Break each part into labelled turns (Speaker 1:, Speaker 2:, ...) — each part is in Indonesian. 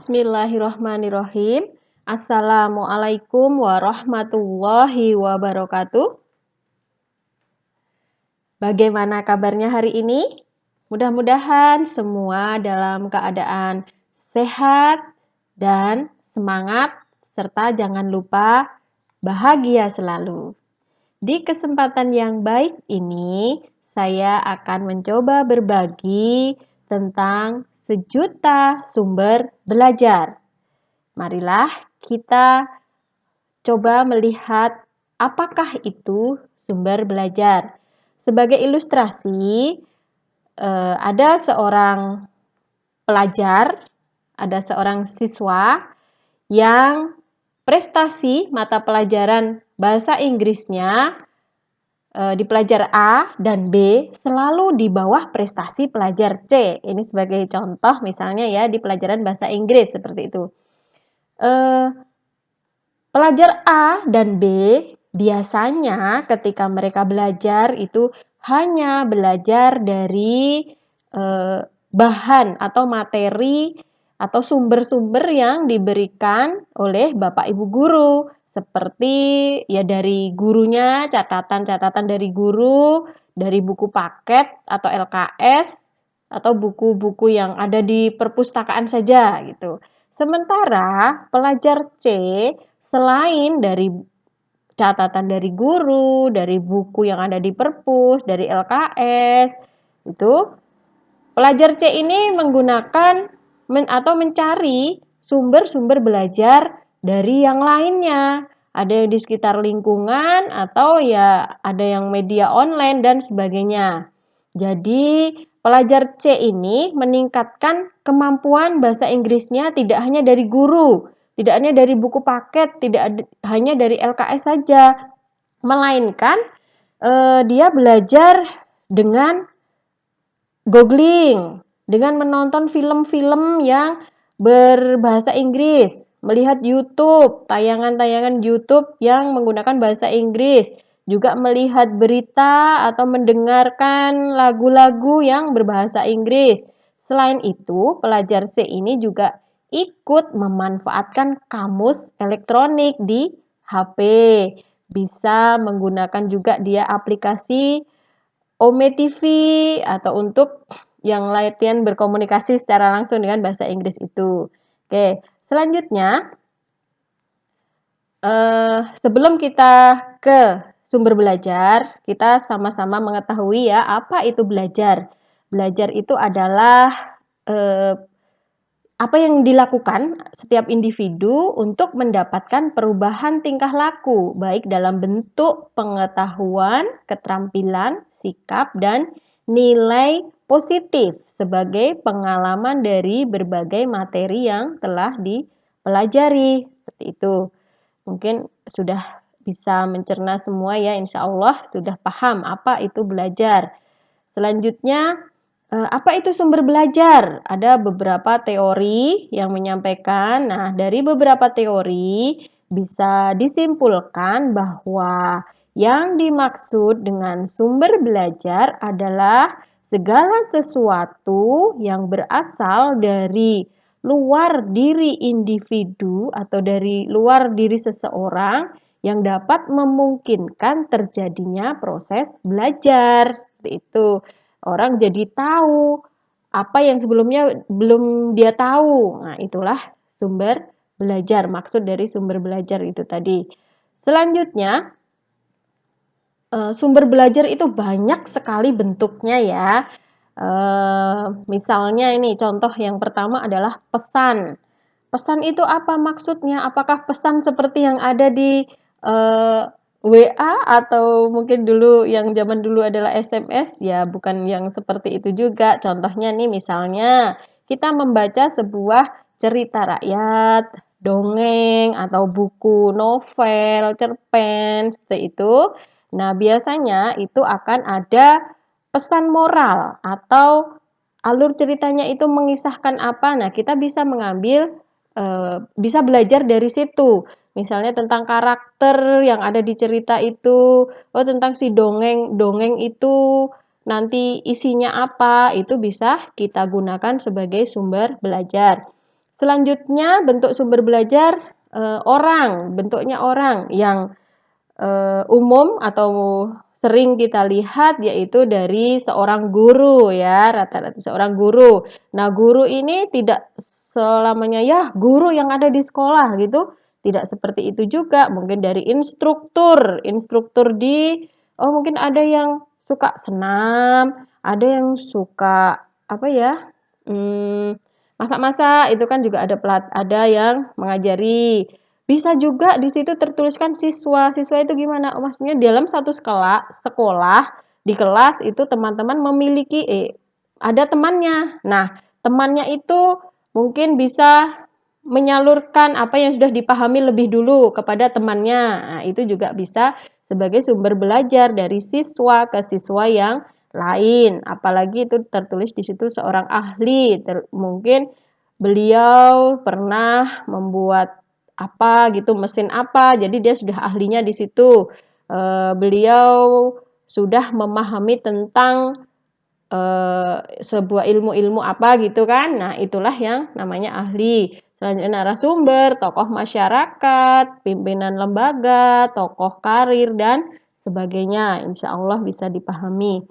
Speaker 1: Bismillahirrahmanirrahim. Assalamualaikum warahmatullahi wabarakatuh. Bagaimana kabarnya hari ini? Mudah-mudahan semua dalam keadaan sehat dan semangat, serta jangan lupa bahagia selalu. Di kesempatan yang baik ini, saya akan mencoba berbagi tentang sejuta sumber belajar. Marilah kita coba melihat apakah itu sumber belajar. Sebagai ilustrasi, ada seorang pelajar, ada seorang siswa yang prestasi mata pelajaran bahasa Inggrisnya di pelajar A dan B selalu di bawah prestasi pelajar C. Ini sebagai contoh misalnya ya di pelajaran bahasa Inggris seperti itu. Pelajar A dan B biasanya ketika mereka belajar itu hanya belajar dari bahan atau materi atau sumber-sumber yang diberikan oleh Bapak Ibu guru. Seperti ya dari gurunya, catatan-catatan dari guru, dari buku paket atau LKS, atau buku-buku yang ada di perpustakaan saja gitu. Sementara pelajar C selain dari catatan dari guru, dari buku yang ada di perpus, dari LKS, itu pelajar C ini menggunakan atau mencari sumber-sumber belajar dari yang lainnya. Ada yang di sekitar lingkungan atau ya ada yang media online dan sebagainya. Jadi pelajar C ini meningkatkan kemampuan bahasa Inggrisnya tidak hanya dari guru, tidak hanya dari buku paket, tidak hanya dari LKS saja, melainkan dia belajar dengan googling, dengan menonton film-film yang berbahasa Inggris, melihat YouTube, tayangan-tayangan YouTube yang menggunakan bahasa Inggris, juga melihat berita atau mendengarkan lagu-lagu yang berbahasa Inggris. Selain itu, pelajar C ini juga ikut memanfaatkan kamus elektronik di HP. Bisa menggunakan juga dia aplikasi Ome TV atau untuk yang latihan berkomunikasi secara langsung dengan bahasa Inggris itu. Oke, selanjutnya sebelum kita ke sumber belajar, kita sama-sama mengetahui ya apa itu belajar. Belajar itu adalah apa yang dilakukan setiap individu untuk mendapatkan perubahan tingkah laku, baik dalam bentuk pengetahuan, keterampilan, sikap, dan nilai positif sebagai pengalaman dari berbagai materi yang telah dipelajari. Seperti itu. Mungkin sudah bisa mencerna semua ya, insya Allah sudah paham apa itu belajar. Selanjutnya, apa itu sumber belajar? Ada beberapa teori yang menyampaikan. Nah, dari beberapa teori bisa disimpulkan bahwa yang dimaksud dengan sumber belajar adalah segala sesuatu yang berasal dari luar diri individu atau dari luar diri seseorang yang dapat memungkinkan terjadinya proses belajar. Seperti itu. Orang jadi tahu apa yang sebelumnya belum dia tahu. Nah, itulah sumber belajar. Maksud dari sumber belajar itu tadi. Selanjutnya, sumber belajar itu banyak sekali bentuknya ya. Misalnya ini contoh yang pertama adalah pesan. Pesan itu apa maksudnya? Apakah pesan seperti yang ada di WA atau mungkin dulu yang zaman dulu adalah SMS? Ya, bukan yang seperti itu juga. Contohnya nih misalnya kita membaca sebuah cerita rakyat, dongeng atau buku novel, cerpen seperti itu. Nah, biasanya itu akan ada pesan moral atau alur ceritanya itu mengisahkan apa. Nah, kita bisa mengambil bisa belajar dari situ. Misalnya tentang karakter yang ada di cerita itu, tentang si dongeng itu nanti isinya apa, itu bisa kita gunakan sebagai sumber belajar. Selanjutnya bentuk sumber belajar bentuknya orang yang umum atau sering kita lihat yaitu dari seorang guru ya, rata-rata seorang guru. Nah, guru ini tidak selamanya ya guru yang ada di sekolah gitu, tidak seperti itu juga. Mungkin dari instruktur mungkin ada yang suka senam, ada yang suka apa ya? Masak-masak itu kan juga ada yang mengajari. Bisa juga di situ tertuliskan siswa. Siswa itu gimana? Maksudnya dalam satu sekolah di kelas itu teman-teman memiliki ada temannya. Nah, temannya itu mungkin bisa menyalurkan apa yang sudah dipahami lebih dulu kepada temannya. Nah, itu juga bisa sebagai sumber belajar dari siswa ke siswa yang lain. Apalagi itu tertulis di situ seorang ahli. Mungkin beliau pernah membuat apa gitu, mesin apa, jadi dia sudah ahlinya di situ. Beliau sudah memahami tentang sebuah ilmu-ilmu apa gitu kan. Nah, itulah yang namanya ahli. Selanjutnya narasumber, tokoh masyarakat, pimpinan lembaga, tokoh karir, dan sebagainya. Insya Allah bisa dipahami.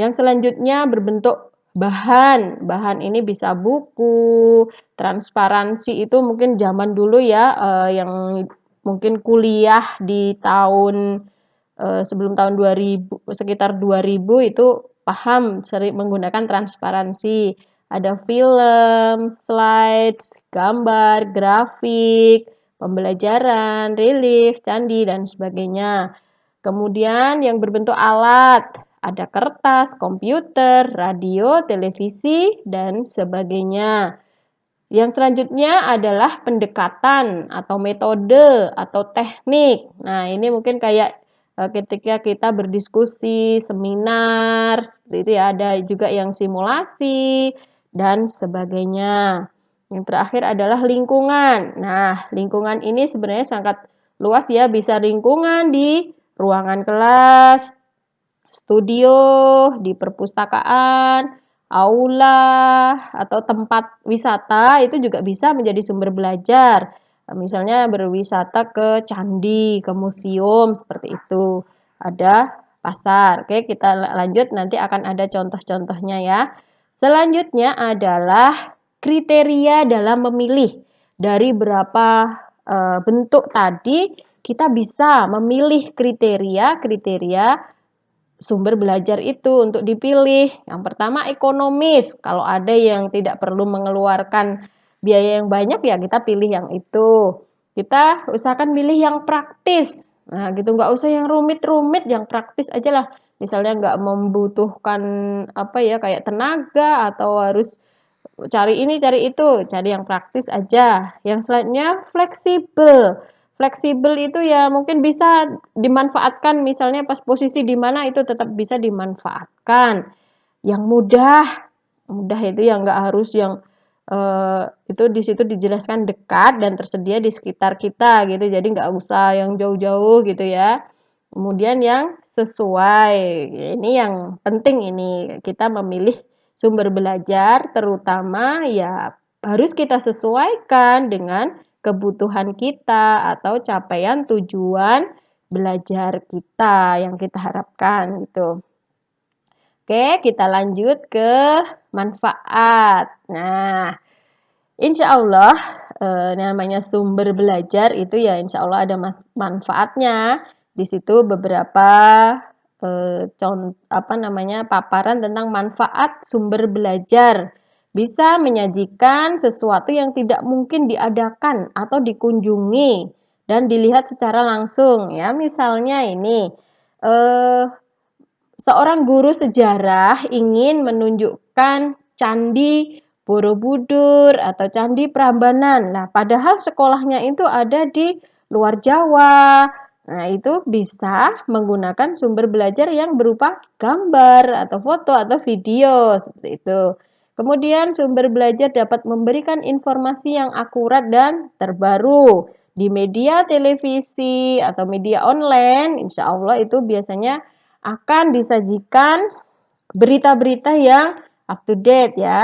Speaker 1: Yang selanjutnya berbentuk bahan. Bahan ini bisa buku, transparansi itu mungkin zaman dulu ya, yang mungkin kuliah di tahun sebelum tahun 2000, sekitar 2000 itu paham sering menggunakan transparansi. Ada film, slides, gambar, grafik, pembelajaran, relief, candi, dan sebagainya. Kemudian yang berbentuk alat, ada kertas, komputer, radio, televisi, dan sebagainya. Yang selanjutnya adalah pendekatan atau metode atau teknik. Nah, ini mungkin kayak ketika kita berdiskusi, seminar, seperti itu ya, ada juga yang simulasi dan sebagainya. Yang terakhir adalah lingkungan. Nah, lingkungan ini sebenarnya sangat luas ya, bisa lingkungan di ruangan kelas, studio, di perpustakaan, aula, atau tempat wisata itu juga bisa menjadi sumber belajar. Misalnya berwisata ke candi, ke museum, seperti itu. Ada pasar. Oke, kita lanjut, nanti akan ada contoh-contohnya ya. Selanjutnya adalah kriteria dalam memilih. Dari berapa bentuk tadi, kita bisa memilih kriteria sumber belajar itu untuk dipilih. Yang pertama ekonomis. Kalau ada yang tidak perlu mengeluarkan biaya yang banyak ya kita pilih yang itu. Kita usahakan pilih yang praktis. Nah gitu, nggak usah yang rumit-rumit, yang praktis aja lah. Misalnya nggak membutuhkan apa ya kayak tenaga atau harus cari ini cari itu, cari yang praktis aja. Yang selanjutnya fleksibel. Fleksibel itu ya mungkin bisa dimanfaatkan, misalnya pas posisi di mana itu tetap bisa dimanfaatkan. Yang mudah itu yang nggak harus yang itu di situ dijelaskan dekat dan tersedia di sekitar kita gitu. Jadi nggak usah yang jauh-jauh gitu ya. Kemudian yang sesuai. Ini yang penting ini kita memilih sumber belajar terutama ya harus kita sesuaikan dengan kebutuhan kita atau capaian tujuan belajar kita yang kita harapkan gitu. Oke, kita lanjut ke manfaat. Nah, insya Allah namanya sumber belajar itu ya insya Allah ada manfaatnya. Di situ beberapa paparan tentang manfaat sumber belajar. Bisa menyajikan sesuatu yang tidak mungkin diadakan atau dikunjungi dan dilihat secara langsung ya. Misalnya ini seorang guru sejarah ingin menunjukkan candi Borobudur atau candi Prambanan. Nah, padahal sekolahnya itu ada di luar Jawa. Nah, itu bisa menggunakan sumber belajar yang berupa gambar atau foto atau video seperti itu. Kemudian sumber belajar dapat memberikan informasi yang akurat dan terbaru di media televisi atau media online. Insya Allah itu biasanya akan disajikan berita-berita yang up to date ya.